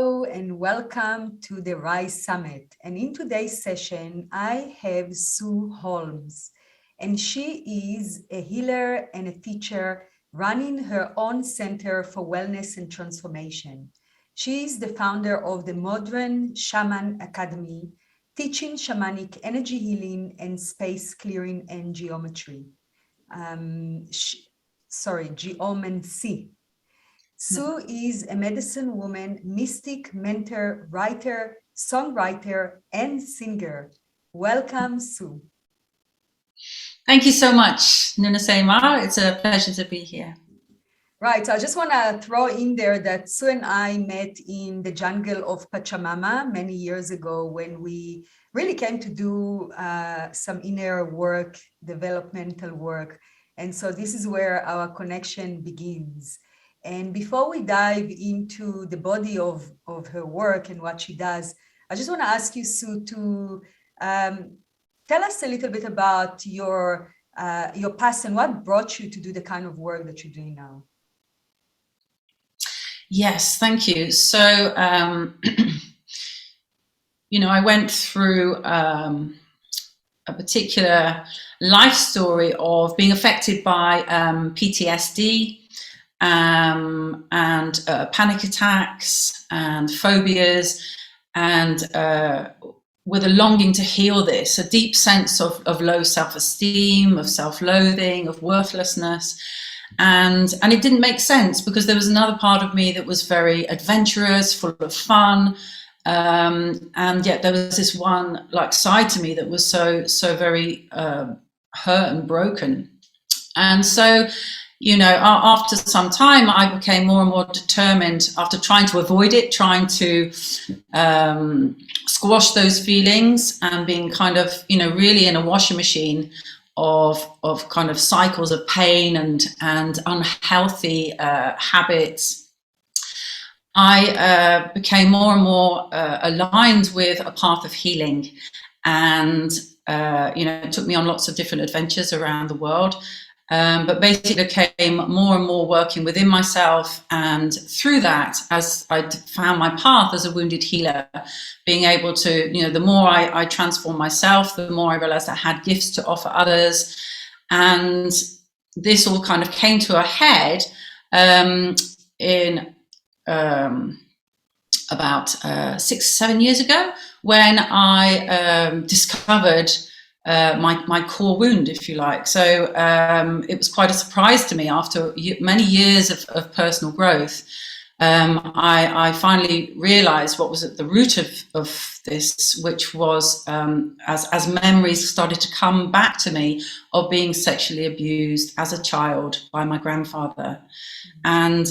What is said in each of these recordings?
Hello and welcome to the Rise Summit. And in today's session, I have Sue Holmes, and she is a healer and a teacher running her own Center for Wellness and Transformation. She is the founder of the Modern Shaman Academy, teaching shamanic energy healing and space clearing and geometry. Geomancy. Sue is a medicine woman, mystic, mentor, writer, songwriter, and singer. Welcome, Sue. Thank you so much, Nuna Seymar. It's a pleasure to be here. Right, so I just want to throw in there that Sue and I met in the jungle of Pachamama many years ago when we really came to do some inner work, developmental work. And so this is where our connection begins. And before we dive into the body of her work and what she does, I just want to ask you, Sue, to tell us a little bit about your past and what brought you to do the kind of work that you're doing now. Yes, thank you. So, I went through a particular life story of being affected by PTSD, and panic attacks and phobias, and with a longing to heal this, a deep sense of low self-esteem, of self-loathing, of worthlessness. And it didn't make sense because there was another part of me that was very adventurous, full of fun. And yet there was this one side to me that was so very hurt and broken. And so, after some time, I became more and more determined after trying to avoid it, trying to squash those feelings and being kind of, really in a washing machine of kind of cycles of pain and unhealthy habits. I became more and more aligned with a path of healing, and it took me on lots of different adventures around the world. But basically became more and more working within myself, and through that, as I found my path as a wounded healer, being able to, the more I transformed myself, the more I realized I had gifts to offer others. And this all kind of came to a head in about 6-7 years ago, when I discovered my core wound, if you like. So it was quite a surprise to me after many years of personal growth. I finally realized what was at the root of this, which was as memories started to come back to me of being sexually abused as a child by my grandfather. And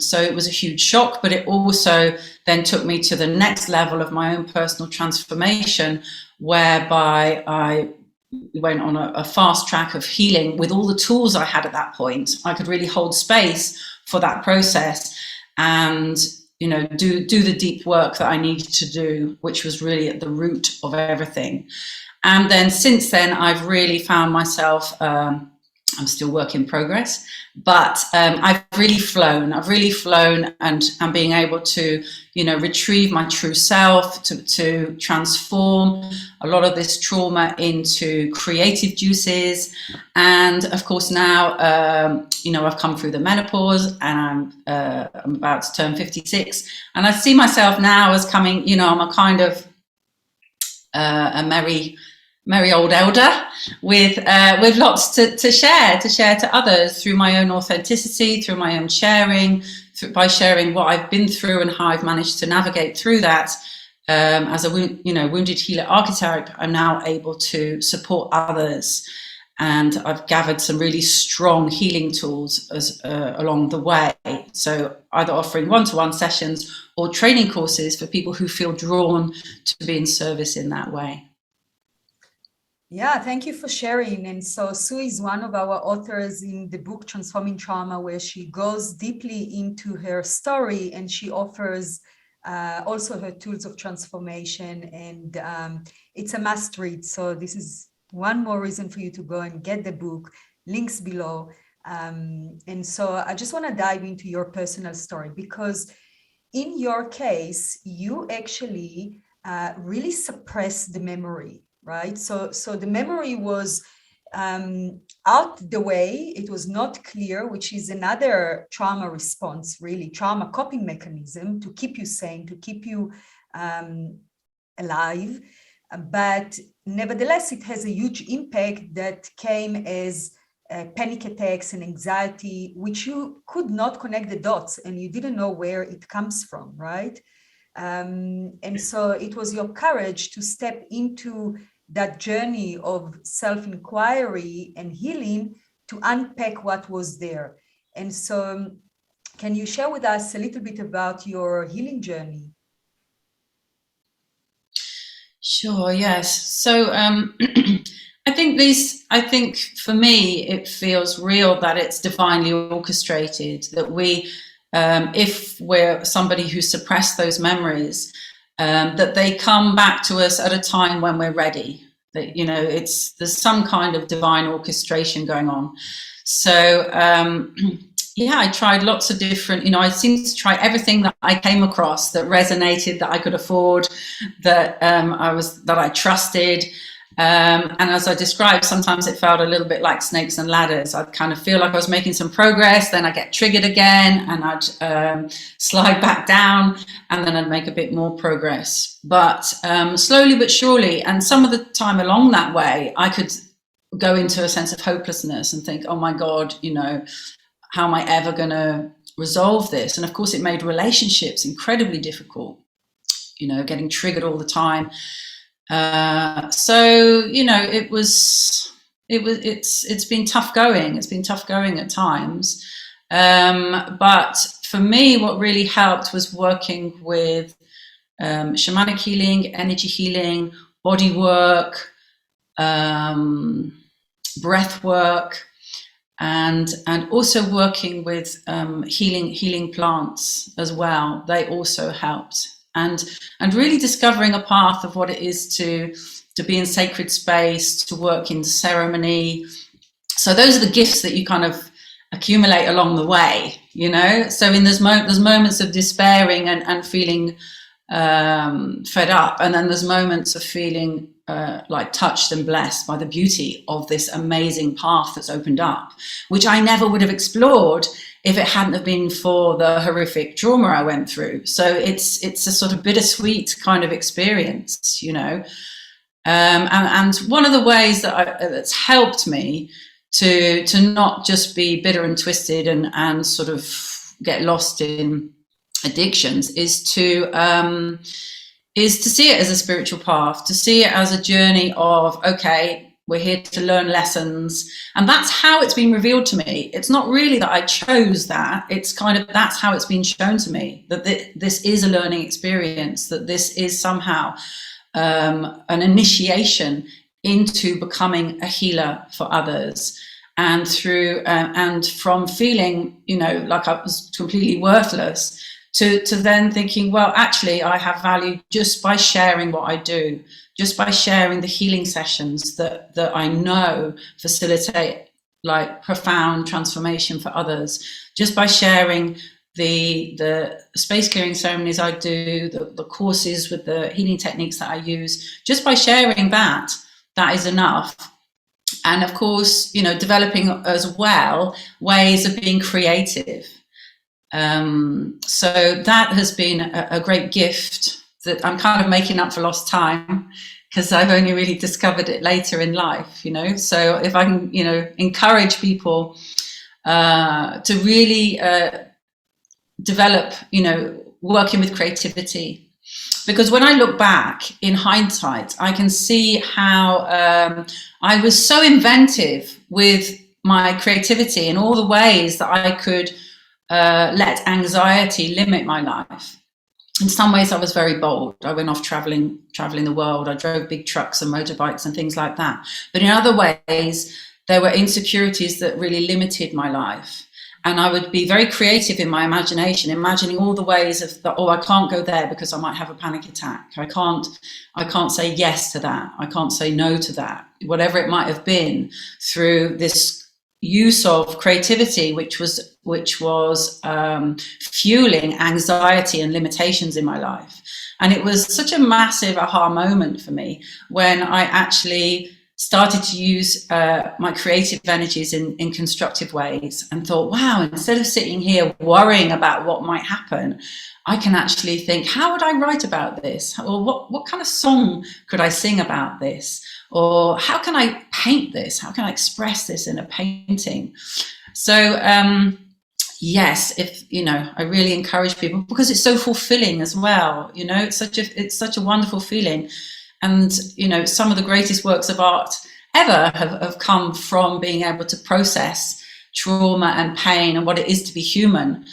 so it was a huge shock, but it also then took me to the next level of my own personal transformation, whereby I went on a fast track of healing with all the tools I had at that point. I could really hold space for that process and, do the deep work that I needed to do, which was really at the root of everything. And then since then, I've really found myself, I'm still work in progress, but I've really flown and being able to, retrieve my true self, to transform a lot of this trauma into creative juices. And of course now, I've come through the menopause, and I'm about to turn 56, and I see myself now as coming, I'm a kind of a merry old elder with lots to share to others through my own authenticity, through my own sharing, by sharing what I've been through and how I've managed to navigate through that. As a wounded healer archetype, I'm now able to support others, and I've gathered some really strong healing tools along the way. So either offering one-to-one sessions or training courses for people who feel drawn to be in service in that way. Yeah, thank you for sharing. And so Sue is one of our authors in the book Transforming Trauma, where she goes deeply into her story, and she offers also her tools of transformation. And it's a must read. So this is one more reason for you to go and get the book, links below. And so I just want to dive into your personal story, because in your case, you actually really suppressed the memory, right? So the memory was out the way, it was not clear, which is another trauma response, really, trauma coping mechanism to keep you sane, to keep you alive. But nevertheless, it has a huge impact that came as panic attacks and anxiety, which you could not connect the dots and you didn't know where it comes from, right? And so it was your courage to step into that journey of self-inquiry and healing to unpack what was there. And so can you share with us a little bit about your healing journey? Sure, yes. So I think for me, it feels real that it's divinely orchestrated, that we, if we're somebody who suppressed those memories, that they come back to us at a time when we're ready. That, you know, there's some kind of divine orchestration going on. So yeah, I tried lots of different, you know, I seemed to try everything that I came across that resonated, that I could afford, that I trusted. And as I described, sometimes it felt a little bit like snakes and ladders. I'd kind of feel like I was making some progress, then I'd get triggered again and I'd slide back down, and then I'd make a bit more progress. But slowly but surely, and some of the time along that way, I could go into a sense of hopelessness and think, oh my God, you know, how am I ever going to resolve this? And of course, it made relationships incredibly difficult, you know, getting triggered all the time. So, you know, it's been tough going. It's been tough going at times. But for me, what really helped was working with shamanic healing, energy healing, body work, breath work, and also working with healing plants as well. They also helped, and really discovering a path of what it is to be in sacred space, to work in ceremony. So those are the gifts that you kind of accumulate along the way, you know. So in there's moments of despairing and feeling fed up, and then there's moments of feeling like touched and blessed by the beauty of this amazing path that's opened up, which I never would have explored if it hadn't have been for the horrific trauma I went through. So it's a sort of bittersweet kind of experience, you know. And one of the ways that's helped me to not just be bitter and twisted and sort of get lost in addictions is to see it as a spiritual path, to see it as a journey of, okay, we're here to learn lessons. And that's how it's been revealed to me. It's not really that I chose that. It's kind of, that's how it's been shown to me, that this is a learning experience, that this is somehow an initiation into becoming a healer for others. And through, and from feeling, you know, like I was completely worthless, to then thinking, well, actually, I have value just by sharing what I do, just by sharing the healing sessions that I know facilitate like profound transformation for others, just by sharing the space clearing ceremonies I do, the courses with the healing techniques that I use, just by sharing that is enough. And of course, you know, developing as well ways of being creative. So that has been a great gift that I'm kind of making up for lost time, because I've only really discovered it later in life, you know. So if I can, you know, encourage people to really develop, you know, working with creativity. Because when I look back in hindsight, I can see how I was so inventive with my creativity in all the ways that I could let anxiety limit my life. In some ways I was very bold. I went off traveling the world. I drove big trucks and motorbikes and things like that. But in other ways, there were insecurities that really limited my life. And I would be very creative in my imagination, imagining all the ways of that, oh, I can't go there because I might have a panic attack. I can't say yes to that. I can't say no to that. Whatever it might have been, through this use of creativity, which was which was fueling anxiety and limitations in my life. And it was such a massive aha moment for me when I actually started to use my creative energies in constructive ways, and thought, wow, instead of sitting here worrying about what might happen, I can actually think, how would I write about this? Or what kind of song could I sing about this? Or how can I paint this? How can I express this in a painting? So yes, if I really encourage people, because it's so fulfilling as well. It's such a wonderful feeling. And some of the greatest works of art ever have come from being able to process trauma and pain and what it is to be human,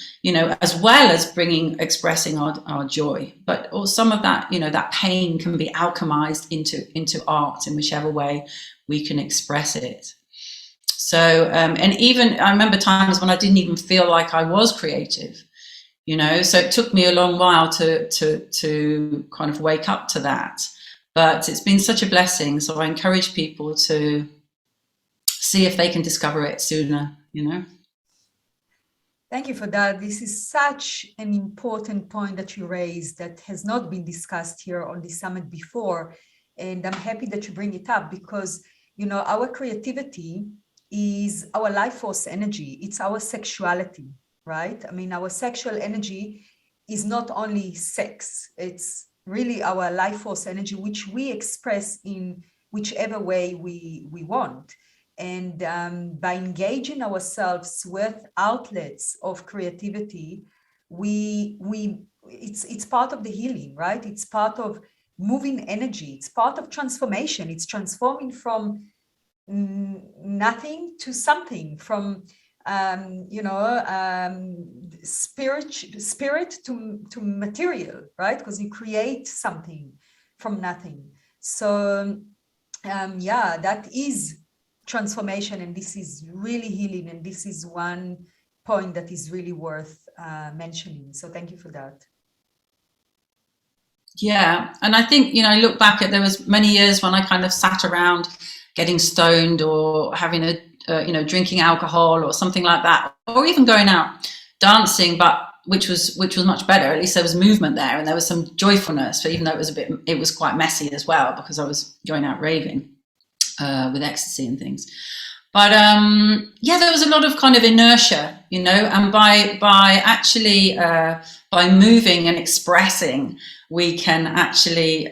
as well as expressing our joy. But some of that, that pain can be alchemized into art in whichever way we can express it. So, and even I remember times when I didn't even feel like I was creative, so it took me a long while to kind of wake up to that. But it's been such a blessing. So I encourage people to see if they can discover it sooner, Thank you for that. This is such an important point that you raised that has not been discussed here on the summit before. And I'm happy that you bring it up because, our creativity is our life force energy. It's our sexuality, right? I mean, our sexual energy is not only sex, it's really our life force energy, which we express in whichever way we want. And by engaging ourselves with outlets of creativity, it's part of the healing, right? It's part of moving energy. It's part of transformation. It's transforming from nothing to something, from spirit to material, right? Because you create something from nothing. So that is transformation, and this is really healing, and this is one point that is really worth mentioning. So thank you for that. Yeah, and I think I look back at, there was many years when I kind of sat around getting stoned or having drinking alcohol or something like that, or even going out dancing, but which was much better. At least there was movement there and there was some joyfulness. But even though it was quite messy as well, because I was going out raving with ecstasy and things. But there was a lot of kind of inertia, and by actually by moving and expressing, we can actually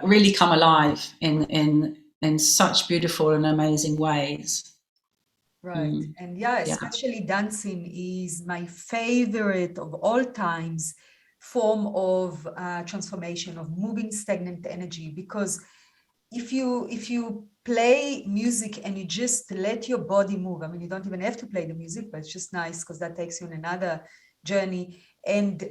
really come alive in such beautiful and amazing ways. Right. And especially dancing is my favorite of all times form of transformation, of moving stagnant energy, because if you play music and you just let your body move, I mean, you don't even have to play the music, but it's just nice because that takes you on another journey, and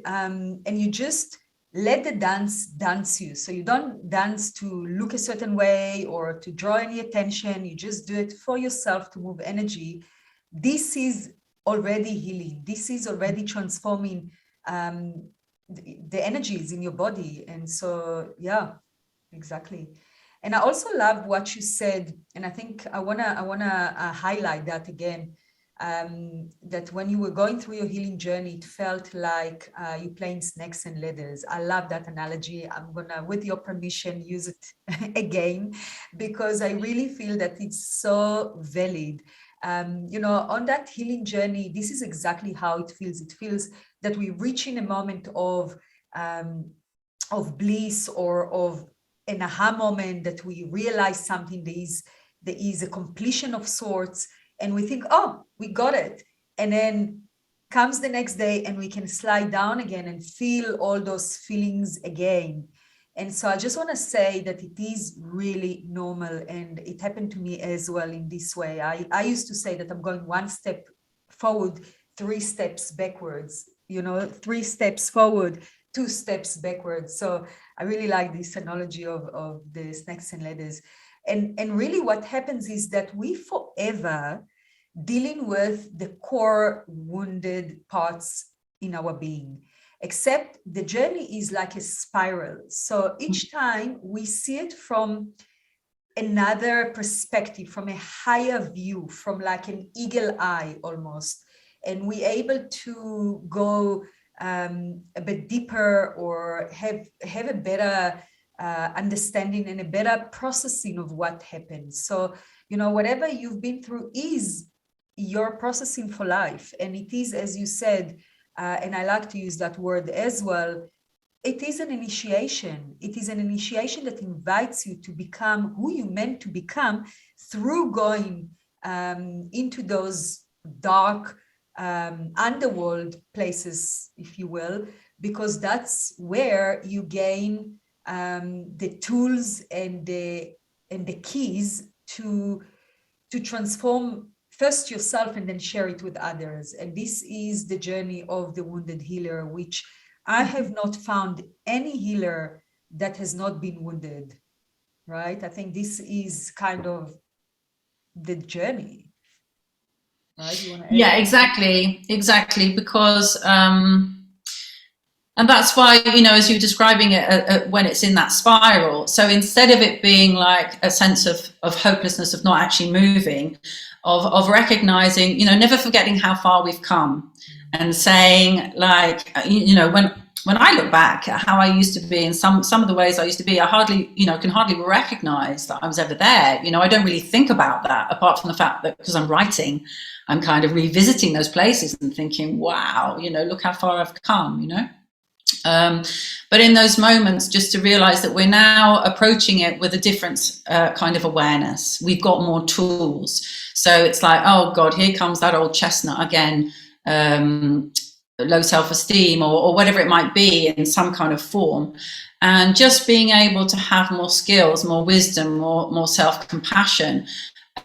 you just let the dance you. So you don't dance to look a certain way or to draw any attention. You just do it for yourself to move energy. This is already healing. This is already transforming the energies in your body. And so, exactly. And I also love what you said, and I think I wanna highlight that again. That when you were going through your healing journey, it felt like you playing snakes and ladders. I love that analogy. I'm gonna, with your permission, use it again, because I really feel that it's so valid. On that healing journey, this is exactly how it feels. It feels that we reach in a moment of bliss, or of an aha moment, that we realize something, there is a completion of sorts, and we think, oh, we got it. And then comes the next day and we can slide down again and feel all those feelings again. And so I just want to say that it is really normal, and it happened to me as well in this way. I used to say that I'm going one step forward, 3 steps backwards, 3 steps forward, 2 steps backwards. So I really like this analogy of the snakes and ladders. And really what happens is that we forever dealing with the core wounded parts in our being, except the journey is like a spiral. So each time we see it from another perspective, from a higher view, from like an eagle eye almost. and we're able to go a bit deeper or have a better understanding and a better processing of what happened. So, you know, whatever you've been through is your processing for life. And it is, as you said, and I like to use that word as well, it is an initiation. It is an initiation that invites you to become who you meant to become through going into those dark underworld places, if you will, because that's where you gain the tools and the keys to transform first yourself and then share it with others. And this is the journey of the wounded healer, which I have not found any healer that has not been wounded, right? I think this is kind of the journey, right? You want to Yeah, exactly, because and that's why, you know, as you're describing it, when it's in that spiral, so instead of it being like a sense of hopelessness, of not actually moving, of recognizing, you know, never forgetting how far we've come, and saying, like, you know, when I look back at how I used to be and some of the ways I used to be, I hardly, you know, can hardly recognize that I was ever there. You know, I don't really think about that, apart from the fact that because I'm writing, I'm kind of revisiting those places and thinking, wow, you know, look how far I've come, you know. But in those moments, just to realize that we're now approaching it with a different kind of awareness. We've got more tools. So it's like, oh God, here comes that old chestnut again, low self-esteem or whatever it might be in some kind of form. And just being able to have more skills, more wisdom, more self-compassion,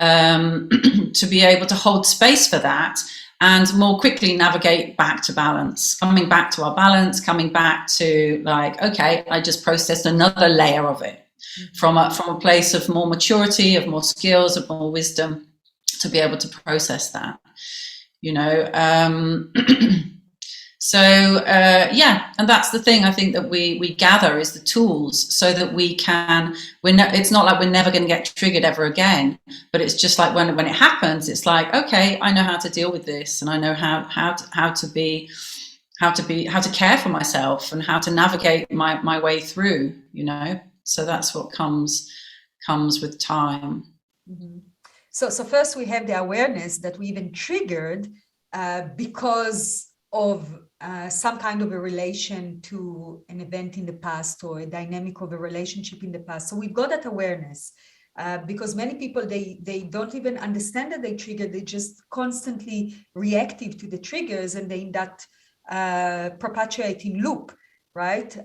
to be able to hold space for that and more quickly navigate back to balance, coming back to our balance, coming back to, like, okay, I just processed another layer of it from a place of more maturity, of more skills, of more wisdom, to be able to process that, you know. So yeah, and that's the thing I think that we gather is the tools, so that we can, it's not like we're never going to get triggered ever again, but it's just like when it happens, it's like, okay, I know how to deal with this, and I know how to care for myself and how to navigate my way through, you know. So that's what comes with time. Mm-hmm. So first we have the awareness that we even triggered because of some kind of a relation to an event in the past or a dynamic of a relationship in the past. So we've got that awareness because many people, they don't even understand that they trigger. They just constantly reactive to the triggers, and they in that perpetuating loop, right?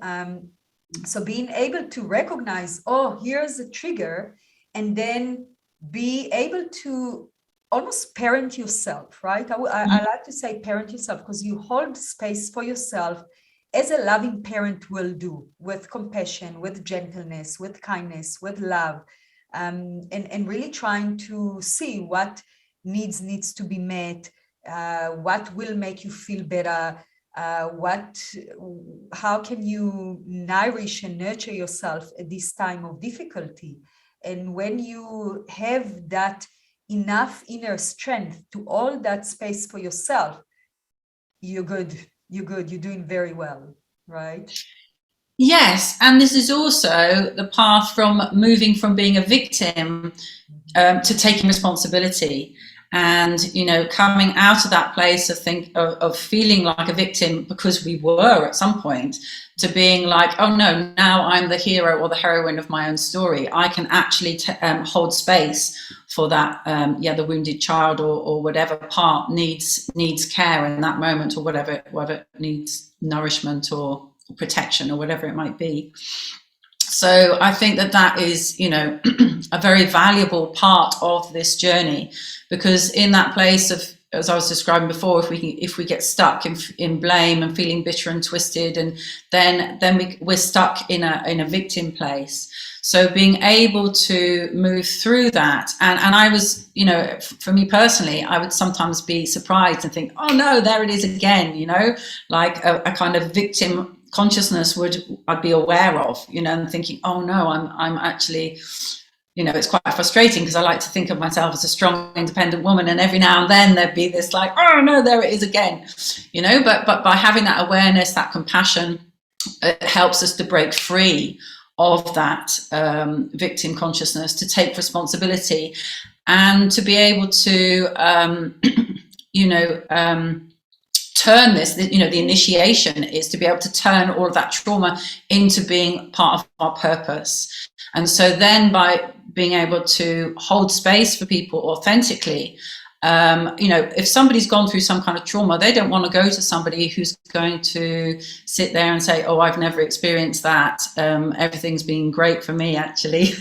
So being able to recognize, oh, here's a trigger, and then be able to almost parent yourself, right? I like to say parent yourself, because you hold space for yourself as a loving parent will do, with compassion, with gentleness, with kindness, with love, and really trying to see what needs to be met, what will make you feel better, how can you nourish and nurture yourself at this time of difficulty. And when you have that enough inner strength to hold that space for yourself, you're good, you're doing very well, right? Yes, and this is also the path from moving from being a victim to taking responsibility, and, you know, coming out of that place of feeling like a victim, because we were at some point, to being like, oh no, now I'm the hero or the heroine of my own story. I can actually hold space for that, the wounded child or whatever part needs care in that moment, or whatever needs nourishment or protection or whatever it might be. So I think that is, you know, a very valuable part of this journey, because in that place of, as I was describing before, if we get stuck in blame and feeling bitter and twisted, and then we're stuck in a victim place. So being able to move through that, and I was, you know, for me personally, I would sometimes be surprised and think, oh no, there it is again, you know, like a kind of victim consciousness I'd be aware of, you know, and thinking, oh no, I'm actually, you know, it's quite frustrating because I like to think of myself as a strong, independent woman, and every now and then there'd be this like, oh no, there it is again, you know. But by having that awareness, that compassion, it helps us to break free of that victim consciousness, to take responsibility, and to be able to, you know, turn this, you know, the initiation is to be able to turn all of that trauma into being part of our purpose. And so then by being able to hold space for people authentically, you know, if somebody's gone through some kind of trauma, they don't want to go to somebody who's going to sit there and say, oh, I've never experienced that. Everything's been great for me, actually.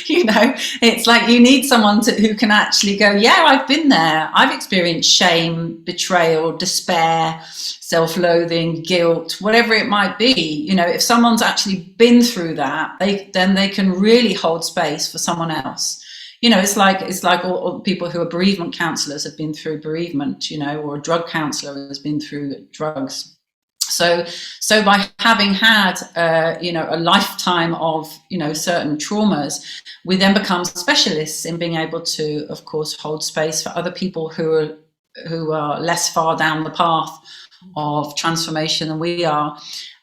You know, it's like you need someone who can actually go, yeah, I've been there. I've experienced shame, betrayal, despair, self-loathing, guilt, whatever it might be. You know, if someone's actually been through that, then they can really hold space for someone else. You know, it's like all people who are bereavement counselors have been through bereavement, you know, or a drug counselor has been through drugs. So by having had, you know, a lifetime of, you know, certain traumas, we then become specialists in being able to, of course, hold space for other people who are less far down the path of transformation than we are.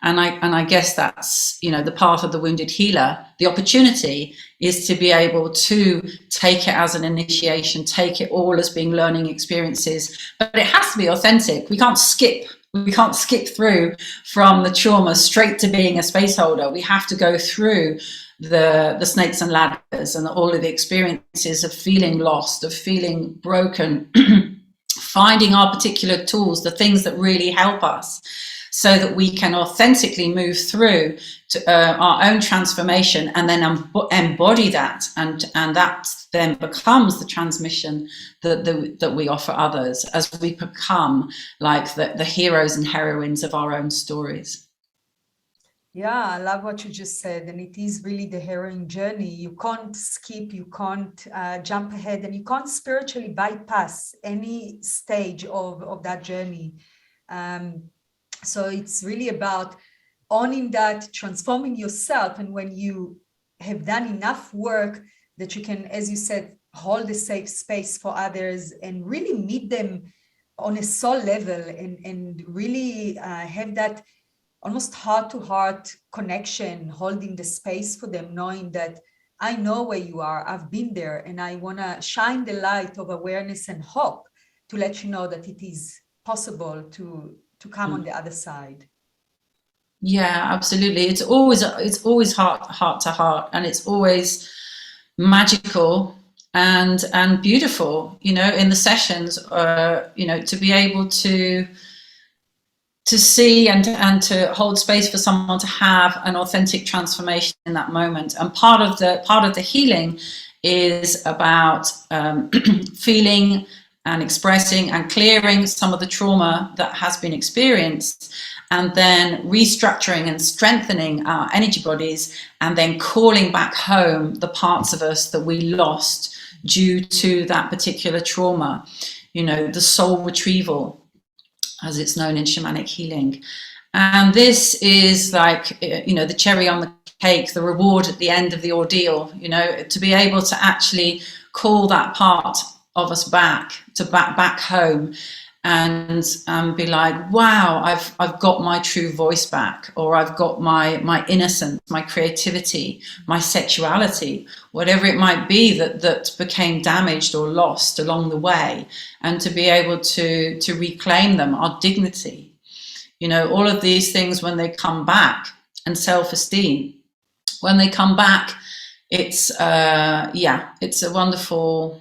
And I guess that's, you know, the path of the wounded healer. The opportunity is to be able to take it as an initiation, take it all as being learning experiences, but it has to be authentic. We can't skip through from the trauma straight to being a space holder. We have to go through the snakes and ladders and all of the experiences of feeling lost, of feeling broken, finding our particular tools, the things that really help us, so that we can authentically move through to our own transformation, and then embody that, and that then becomes the transmission that we offer others as we become like the heroes and heroines of our own stories. Yeah, I love what you just said, and it is really the heroine journey. You can't skip, you can't jump ahead, and you can't spiritually bypass any stage of that journey. So it's really about owning that, transforming yourself, and when you have done enough work that you can, as you said, hold a safe space for others and really meet them on a soul level, and really have that almost heart-to-heart connection, holding the space for them, knowing that I know where you are, I've been there, and I want to shine the light of awareness and hope to let you know that it is possible to come on the other side. Yeah, absolutely. It's always heart to heart, and it's always magical and beautiful, you know, in the sessions, you know, to be able to see and to hold space for someone to have an authentic transformation in that moment. And part of the healing is about feeling and expressing and clearing some of the trauma that has been experienced, and then restructuring and strengthening our energy bodies, and then calling back home the parts of us that we lost due to that particular trauma. You know, the soul retrieval, as it's known in shamanic healing. And this is like, you know, the cherry on the cake, the reward at the end of the ordeal, you know, to be able to actually call that part of us back home, and be like, wow, I've got my true voice back, or I've got my innocence, my creativity, my sexuality, whatever it might be that became damaged or lost along the way, and to be able to reclaim them, our dignity, you know, all of these things when they come back, and self-esteem when they come back. It's it's a wonderful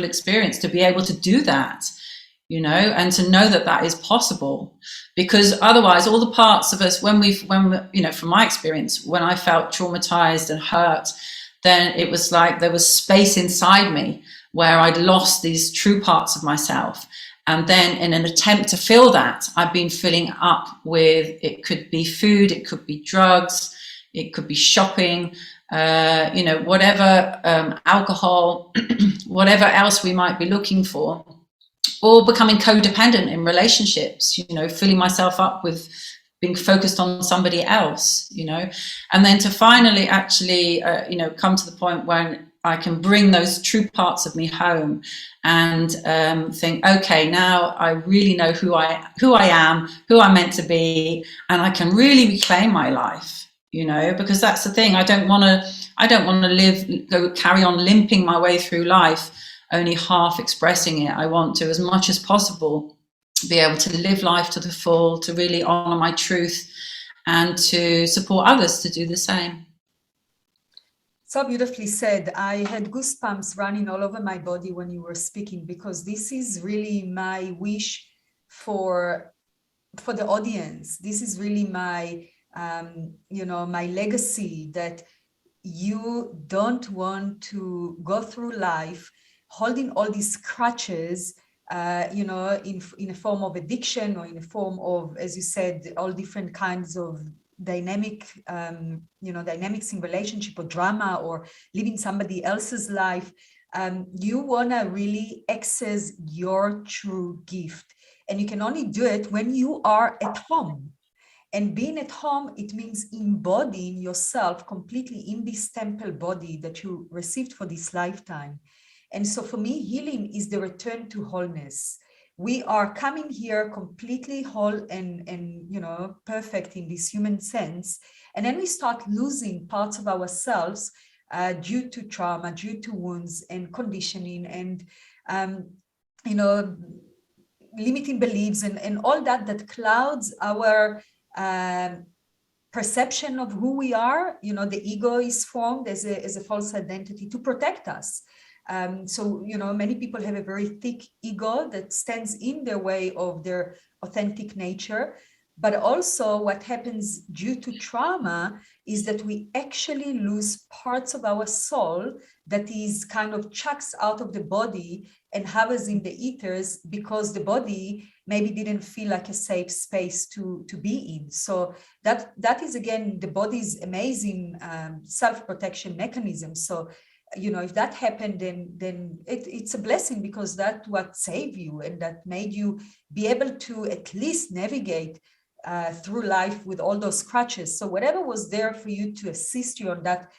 experience to be able to do that, you know, and to know that is possible. Because otherwise, all the parts of us, when you know, from my experience, when I felt traumatized and hurt, then it was like there was space inside me where I'd lost these true parts of myself. And then in an attempt to fill that, I've been filling up with, it could be food, it could be drugs, it could be shopping, you know, whatever, alcohol, whatever else we might be looking for, or becoming codependent in relationships, you know, filling myself up with being focused on somebody else, you know, and then to finally actually, you know, come to the point when I can bring those true parts of me home and think, okay, now I really know who I am, who I'm meant to be, and I can really reclaim my life, you know, because that's the thing. I don't want to carry on limping my way through life, only half expressing it. I want to, as much as possible, be able to live life to the full, to really honor my truth, and to support others to do the same. So beautifully said. I had goosebumps running all over my body when you were speaking, because this is really my wish for the audience. This is really my, you know, my legacy, that you don't want to go through life holding all these crutches, you know, in a form of addiction, or in a form of, as you said, all different kinds of dynamic, you know, dynamics in relationship, or drama, or living somebody else's life. You want to really access your true gift. And you can only do it when you are at home. And being at home, it means embodying yourself completely in this temple body that you received for this lifetime. And so for me, healing is the return to wholeness. We are coming here completely whole and you know, perfect in this human sense. And then we start losing parts of ourselves due to trauma, due to wounds and conditioning, and, you know, limiting beliefs and all that clouds our perception of who we are. You know, the ego is formed as a false identity to protect us. So, you know, many people have a very thick ego that stands in their way of their authentic nature. But also what happens due to trauma is that we actually lose parts of our soul that is kind of chucks out of the body and hovers in the ethers, because the body maybe didn't feel like a safe space to be in. So that is, again, the body's amazing self-protection mechanism. So, you know, if that happened, then it's a blessing, because that's what saved you and that made you be able to at least navigate through life with all those crutches. So whatever was there for you to assist you on that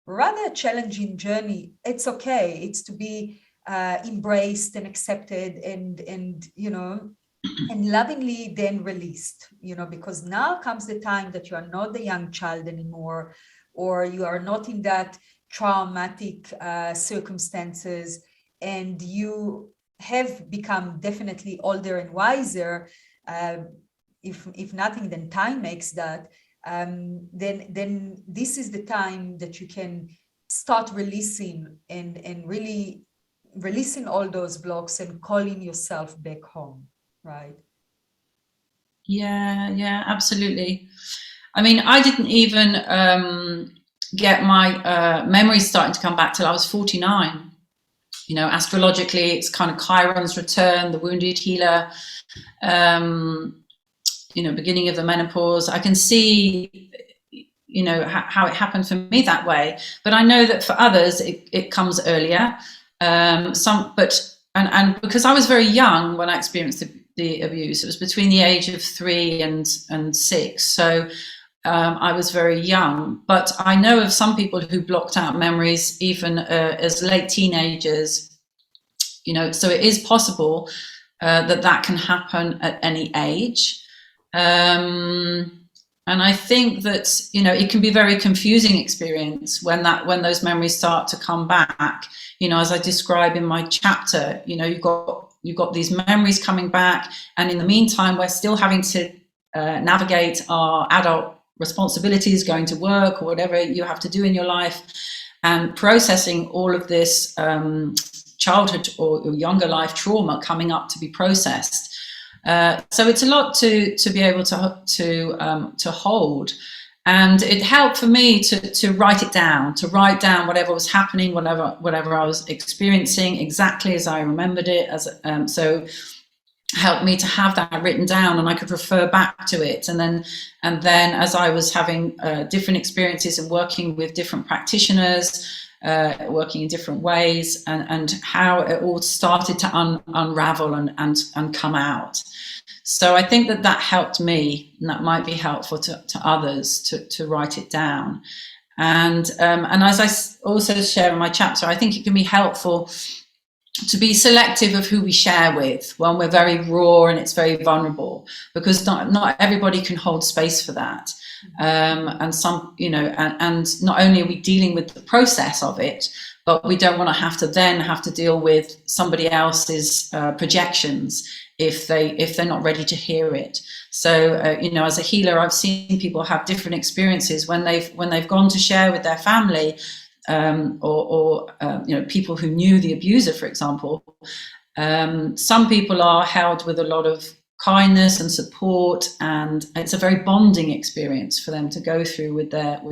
rather challenging journey, it's okay. It's to be embraced and accepted and you know, and lovingly then released, you know, because now comes the time that you are not the young child anymore, or you are not in that traumatic circumstances, and you have become definitely older and wiser. If nothing, then time makes that. Then this is the time that you can start releasing and really releasing all those blocks and calling yourself back home, right? Yeah, absolutely. I mean, I didn't even get my memories starting to come back till I was 49. You know, astrologically, it's kind of Chiron's return, the wounded healer, you know, beginning of the menopause. I can see, you know, how it happened for me that way. But I know that for others, it comes earlier. And because I was very young when I experienced the abuse, it was between the age of 3 and 6. So I was very young, but I know of some people who blocked out memories even as late teenagers, you know, so it is possible that can happen at any age. And I think that, you know, it can be a very confusing experience when those memories start to come back. You know, as I describe in my chapter, you know, you've got these memories coming back, and in the meantime, we're still having to navigate our adult responsibilities, going to work or whatever you have to do in your life, and processing all of this childhood or younger life trauma coming up to be processed. So it's a lot to be able to hold, and it helped for me to write it down, to write down whatever was happening, whatever I was experiencing, exactly as I remembered it. So helped me to have that written down, and I could refer back to it. And then as I was having different experiences and working with different practitioners, working in different ways, and how it all started to unravel and come out. So I think that helped me, and that might be helpful to others to write it down. And as I also share in my chapter, I think it can be helpful to be selective of who we share with when we're very raw and it's very vulnerable, because not everybody can hold space for that. And some, and not only are we dealing with the process of it, but we don't want to have to deal with somebody else's projections if they're not ready to hear it. So as a healer, I've seen people have different experiences when they've gone to share with their family, or people who knew the abuser, for example. Some people are held with a lot of kindness and support, and it's a very bonding experience for them to go through with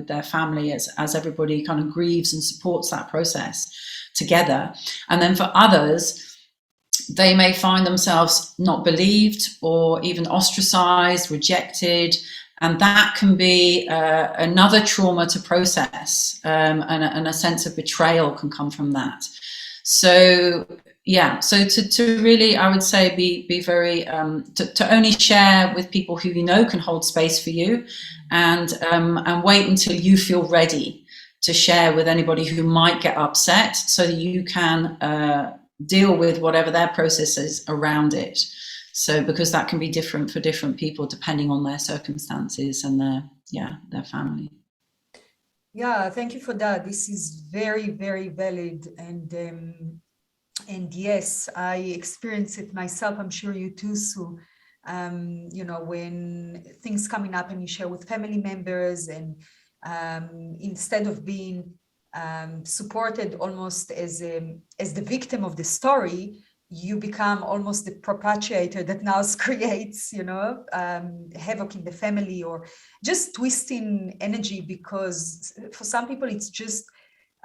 their family as everybody kind of grieves and supports that process together. And then for others, they may find themselves not believed or even ostracized, rejected, and that can be another trauma to process, and a sense of betrayal can come from that. So so to really, I would say, be very to only share with people who can hold space for you, and wait until you feel ready to share with anybody who might get upset, so that you can deal with whatever their process is around it. So because that can be different for different people depending on their circumstances and their family. Yeah, thank you for that. This is very, very valid. And yes, I experience it myself. I'm sure you too, Sue. When things coming up and you share with family members, and instead of being supported almost as the victim of the story, you become almost the perpetuator that now creates, havoc in the family, or just twisting energy, because for some people it's just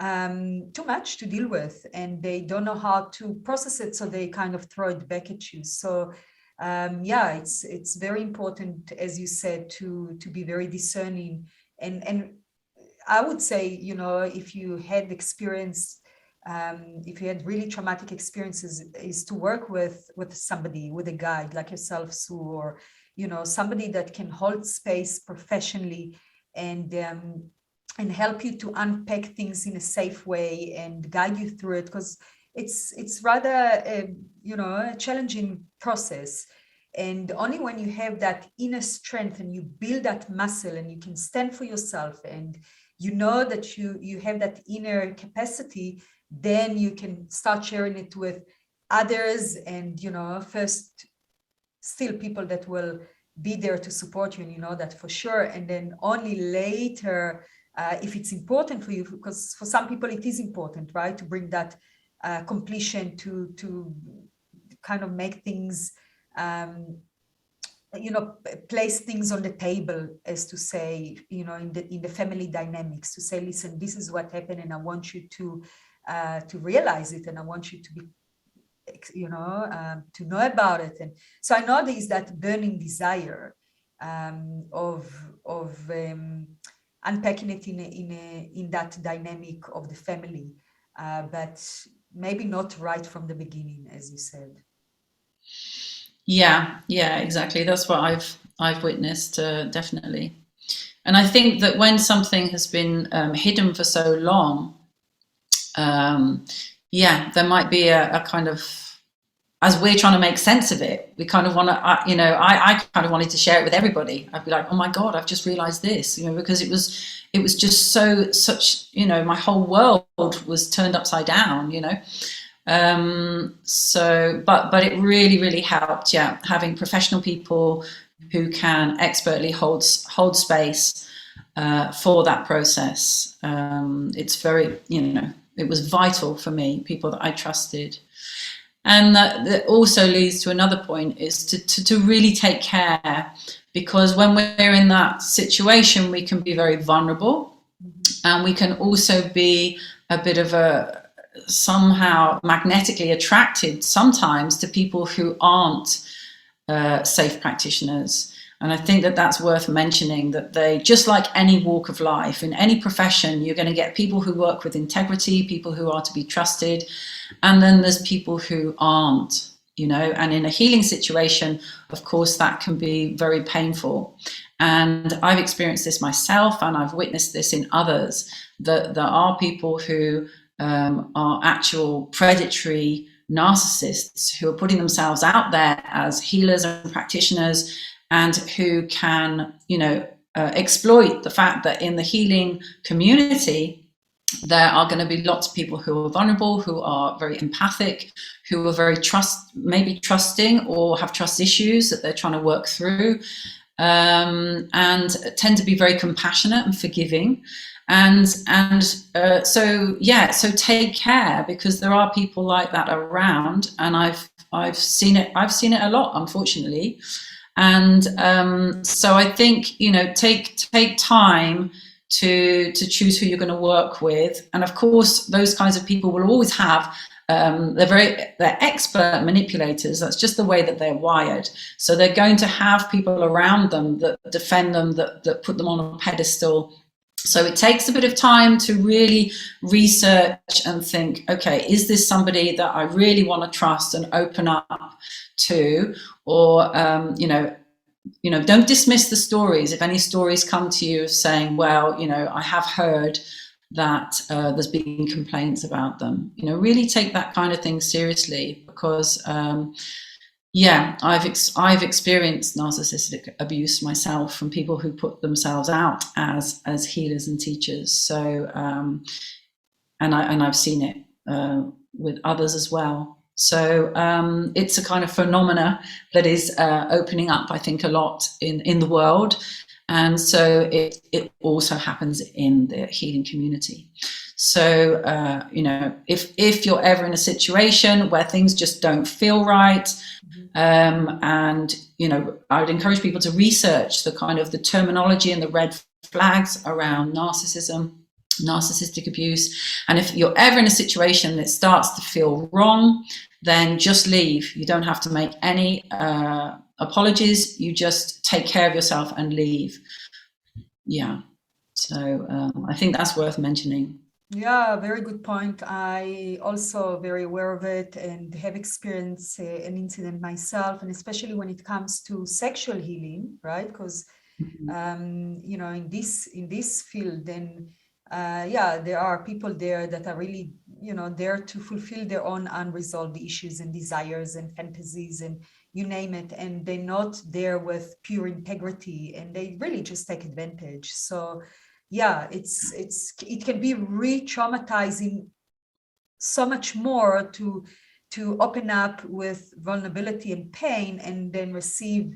too much to deal with, and they don't know how to process it, so they kind of throw it back at you. So it's very important, as you said, to be very discerning. And I would say, if you had experience, if you had really traumatic experiences, is to work with somebody, with a guide like yourself, Sue, or somebody that can hold space professionally, and help you to unpack things in a safe way and guide you through it, because it's rather a challenging process. And only when you have that inner strength and you build that muscle and you can stand for yourself, and that you have that inner capacity, then you can start sharing it with others, and first still people that will be there to support you, and that for sure. And then only later, if it's important for you, because for some people it is important, right, to bring that completion, to kind of make things place things on the table, as to say, in the family dynamics, to say, listen, this is what happened, and I want you to realize it, and I want you to be, to know about it. And so I know there is that burning desire of unpacking it in that dynamic of the family, but maybe not right from the beginning, as you said. Yeah, exactly. That's what I've witnessed, definitely. And I think that when something has been hidden for so long, there might be a kind of, as we're trying to make sense of it, we kind of want to, I kind of wanted to share it with everybody. I'd be like, oh my God, I've just realized this, because it was just such, my whole world was turned upside down, So, but it really, really helped, having professional people who can expertly hold space for that process. It's very, it was vital for me, people that I trusted. And that also leads to another point, is to really take care, because when we're in that situation, we can be very vulnerable, and we can also be a bit of somehow magnetically attracted sometimes to people who aren't safe practitioners. And I think that that's worth mentioning, that they, just like any walk of life, in any profession, you're going to get people who work with integrity, people who are to be trusted, and then there's people who aren't, you know, and in a healing situation, of course, that can be very painful. And I've experienced this myself, and I've witnessed this in others, that there are people who are actual predatory narcissists who are putting themselves out there as healers and practitioners, and who can, you know, exploit the fact that in the healing community, there are going to be lots of people who are vulnerable, who are very empathic, who are very maybe trusting, or have trust issues that they're trying to work through, and tend to be very compassionate and forgiving. So take care, because there are people like that around, and I've seen it a lot, unfortunately. And so I think, you know, take time to choose who you're going to work with. And of course, those kinds of people will always have, they're expert manipulators. That's just the way that they're wired. So they're going to have people around them that defend them, that put them on a pedestal. So it takes a bit of time to really research and think, okay, is this somebody that I really want to trust and open up to? Or, don't dismiss the stories. If any stories come to you of saying, well, you know, I have heard that there's been complaints about them, you know, really take that kind of thing seriously, because I've experienced narcissistic abuse myself from people who put themselves out as healers and teachers. So, and I've seen it with others as well. So it's a kind of phenomena that is opening up, I think, a lot in the world. And so it also happens in the healing community. So, if you're ever in a situation where things just don't feel right, and, you know, I would encourage people to research the kind of the terminology and the red flags around narcissism, narcissistic abuse. And if you're ever in a situation that starts to feel wrong, then just leave. You don't have to make any apologies. You just take care of yourself and leave. Yeah. So I think that's worth mentioning. Yeah, very good point. I also very aware of it and have experienced an incident myself, and especially when it comes to sexual healing, right? Because in this field, then there are people there that are really, you know, there to fulfill their own unresolved issues and desires and fantasies and you name it, and they're not there with pure integrity, and they really just take advantage. So yeah, it can be re-traumatizing so much more to open up with vulnerability and pain, and then receive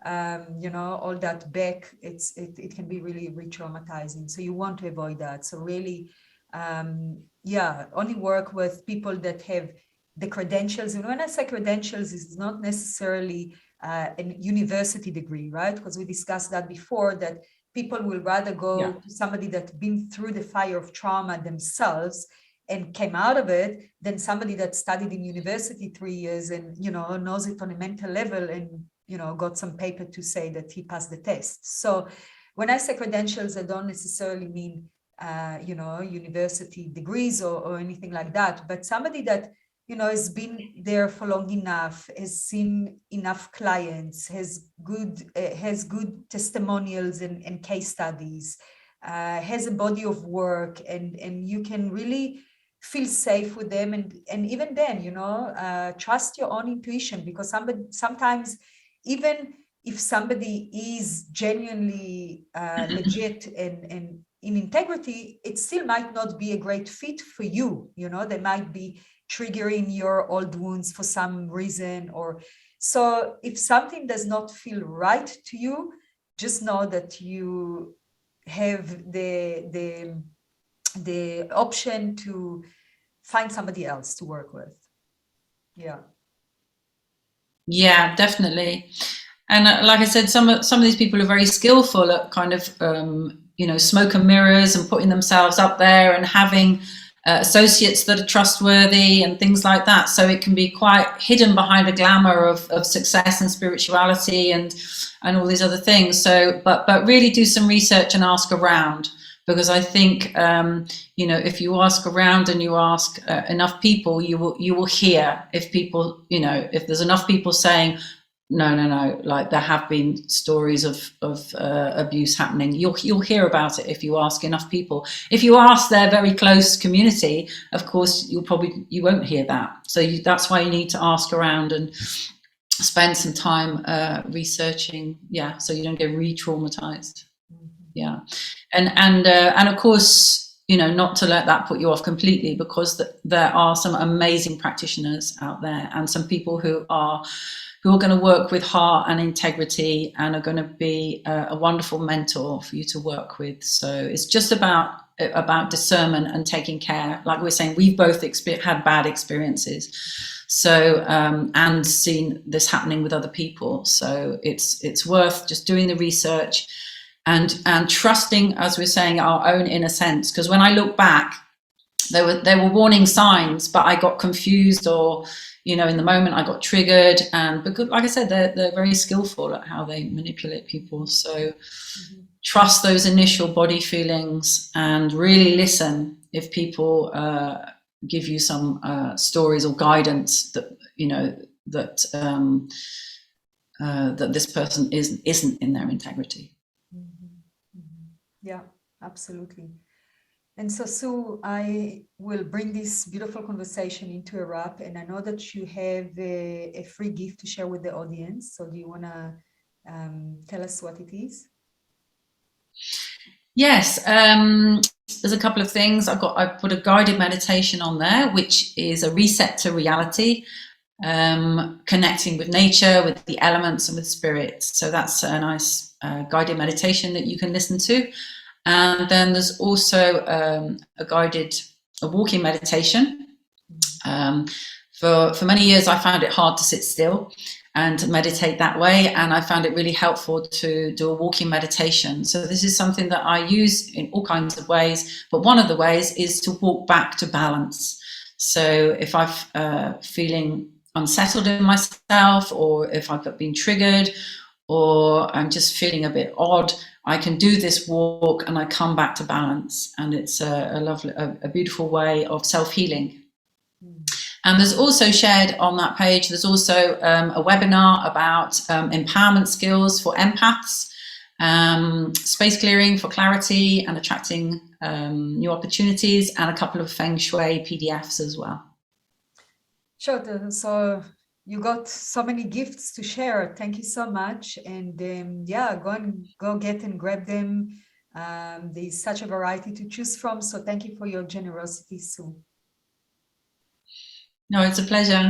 all that back. It can be really re-traumatizing. So you want to avoid that. So really, only work with people that have the credentials. And when I say credentials, it's not necessarily a university degree, right? Because we discussed that before, that people will rather go to somebody that's been through the fire of trauma themselves and came out of it than somebody that studied in university 3 years and, you know, knows it on a mental level and, you know, got some paper to say that he passed the test. So when I say credentials, I don't necessarily mean, university degrees or anything like that, but somebody that, you know, has been there for long enough, has seen enough clients, has good testimonials and case studies, has a body of work, and you can really feel safe with them. And even then, you know, trust your own intuition, because sometimes even if somebody is genuinely legit and in integrity, it still might not be a great fit for you. You know, they might be triggering your old wounds for some reason. Or so if something does not feel right to you, just know that you have the option to find somebody else to work with. Yeah, definitely. And like I said, some of these people are very skillful at kind of smoke and mirrors and putting themselves up there and having associates that are trustworthy and things like that. So it can be quite hidden behind a glamour of success and spirituality and all these other things. So, but really do some research and ask around, because I think, you know, if you ask around and you ask enough people, you will hear if people, you know, if there's enough people saying, no, like there have been stories of abuse happening. You'll hear about it if you ask enough people. If you ask their very close community, of course, you won't hear that. So that's why you need to ask around and spend some time researching. Yeah, so you don't get re-traumatized. Yeah, and of course, you know, not to let that put you off completely, because there are some amazing practitioners out there and some people who are going to work with heart and integrity and are going to be a wonderful mentor for you to work with. So it's just about discernment and taking care. Like we're saying, we've both had bad experiences, so and seen this happening with other people. So it's worth just doing the research and trusting, as we're saying, our own inner sense. Because when I look back, there were warning signs, but I got confused, or, you know, in the moment I got triggered. And because, like I said, they're very skillful at how they manipulate people. So trust those initial body feelings and really listen if people give you some stories or guidance that, you know, that that this person isn't in their integrity. Yeah, absolutely. And so, Sue, I will bring this beautiful conversation into a wrap, and I know that you have a free gift to share with the audience. So do you want to tell us what it is? Yes, there's a couple of things. I put a guided meditation on there, which is a reset to reality, connecting with nature, with the elements and with spirit. So that's a nice guided meditation that you can listen to. And then there's also a walking meditation. For many years, I found it hard to sit still and meditate that way, and I found it really helpful to do a walking meditation. So this is something that I use in all kinds of ways, but one of the ways is to walk back to balance. So if I'm feeling unsettled in myself, or if I've been triggered, or I'm just feeling a bit odd, I can do this walk and I come back to balance. And it's a lovely, a beautiful way of self-healing. And there's also shared on that page, there's also a webinar about empowerment skills for empaths, space clearing for clarity and attracting new opportunities, and a couple of feng shui PDFs as well. Sure. So you got so many gifts to share. Thank you so much. And yeah, go get and grab them. There's such a variety to choose from. So thank you for your generosity, Sue. No, it's a pleasure.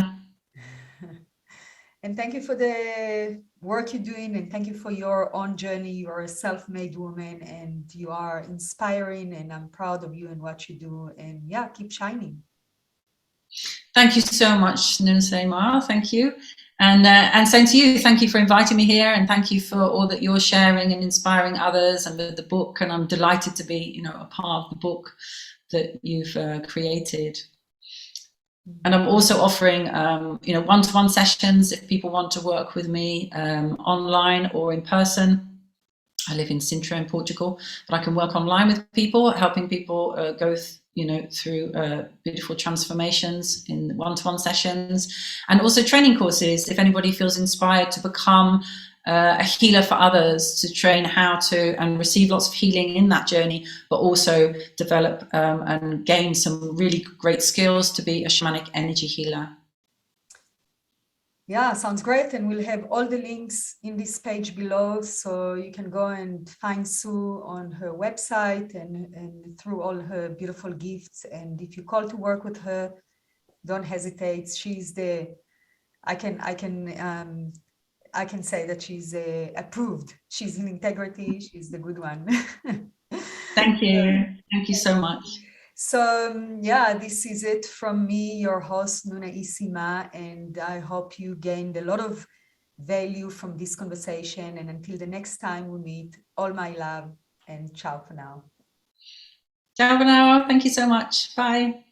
And thank you for the work you're doing, and thank you for your own journey. You are a self-made woman and you are inspiring, and I'm proud of you and what you do. And yeah, keep shining. Thank you so much, Nunseima. Thank you. And same to you. Thank you for inviting me here, and thank you for all that you're sharing and inspiring others, and the book. And I'm delighted to be, you know, a part of the book that you've created. And I'm also offering, you know, one-to-one sessions if people want to work with me online or in person. I live in Sintra in Portugal, but I can work online with people, helping people go through beautiful transformations in one-to-one sessions, and also training courses. If anybody feels inspired to become a healer for others, to train how to and receive lots of healing in that journey, but also develop and gain some really great skills to be a shamanic energy healer. Yeah, sounds great. And we'll have all the links in this page below, so you can go and find Sue on her website and through all her beautiful gifts. And if you call to work with her, don't hesitate. She's I can say that she's approved. She's in integrity. She's the good one. Thank you. Thank you so much. So yeah, this is it from me, your host, Nunseima, and I hope you gained a lot of value from this conversation. And until the next time we meet, all my love and ciao for now. Ciao for now. Thank you so much. Bye.